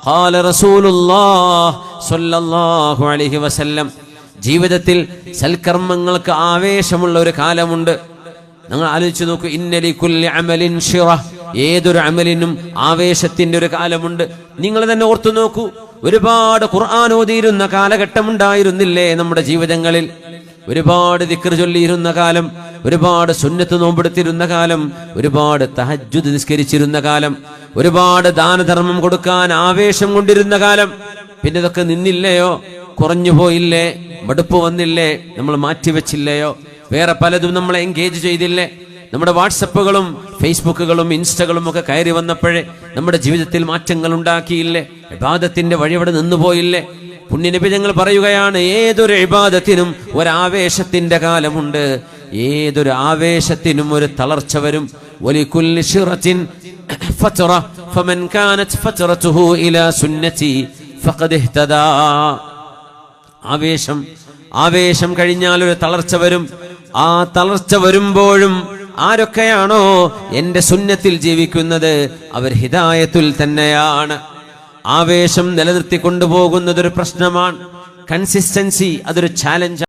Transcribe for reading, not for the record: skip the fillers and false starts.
ഖാല റസൂലുള്ളാഹി സ്വല്ലല്ലാഹു അലൈഹി വസല്ലം. ജീവിതത്തിൽ സൽക്കർമ്മങ്ങൾക്ക് ആവേശമുള്ള ഒരു കാലമുണ്ട്. നിങ്ങൾ ആലോചിച്ച് നോക്കൂ, ഇന്നലി കുല്ലി അമലിൻ ശിറ, ഏതൊരു അമലിനും ആവേശത്തിന്റെ ഒരു കാലമുണ്ട്. നിങ്ങൾ തന്നെ ഓർത്തു നോക്കൂ, ഒരുപാട് ഖുർആൻ ഓതിയിരുന്ന കാലഘട്ടം ഉണ്ടായിരുന്നില്ലേ നമ്മുടെ ജീവിതങ്ങളിൽ? ഒരുപാട് ദിക്ർ ചൊല്ലിയിരുന്ന കാലം, ഒരുപാട് സുന്നത്ത് നോമ്പെടുത്തിരുന്ന കാലം, ഒരുപാട് തഹജ്ജുദ് നിസ്കരിച്ചിരുന്ന കാലം, ഒരുപാട് ദാനധർമ്മം കൊടുക്കാൻ ആവേശം കൊണ്ടിരുന്ന കാലം. പിന്നെ ഇതൊക്കെ നിന്നില്ലയോ? കുറഞ്ഞു പോയില്ലേ? മടുപ്പ് വന്നില്ലേ? നമ്മൾ മാറ്റിവെച്ചില്ലയോ? വേറെ പലതും നമ്മളെ എൻഗേജ് ചെയ്തില്ലേ? നമ്മുടെ വാട്സപ്പുകളും ഫേസ്ബുക്കുകളും ഇൻസ്റ്റകളും ഒക്കെ കയറി വന്നപ്പോഴേ നമ്മുടെ ജീവിതത്തിൽ മാറ്റങ്ങൾ ഉണ്ടാക്കിയില്ലേ? ഇബാദത്തിന്റെ വഴി അവിടെ നിന്നുപോയില്ലേ? പുണ്യനബി ഞങ്ങൾ പറയുകയാണ്, ഏതൊരു ഇബാദത്തിനും ഒരാവേശത്തിന്റെ കാലമുണ്ട്, ഏതൊരു ആവേശത്തിനും ഒരു തളർച്ച വരും. വലികുല്ലി ശിറത്തിൻ ഫത്ര ഫമൻ കാനത് ഫത്രതുഹു ഇലാ സുന്നതി ഫഖദ് ഇഹ്തദാ. ആവേശം കഴിഞ്ഞാൽ ഒരു തളർച്ച വരും. ആ തളർച്ച വരുമ്പോഴും ആരൊക്കെയാണോ എന്റെ സുന്നത്തിൽ ജീവിക്കുന്നത് അവർ ഹിദായത്തുൽ തന്നെയാണ്. ആവേശം നിലനിർത്തി കൊണ്ടുപോകുന്നത് ഒരു പ്രശ്നമാണ്. കൺസിസ്റ്റൻസി അതൊരു ചാലഞ്ച്.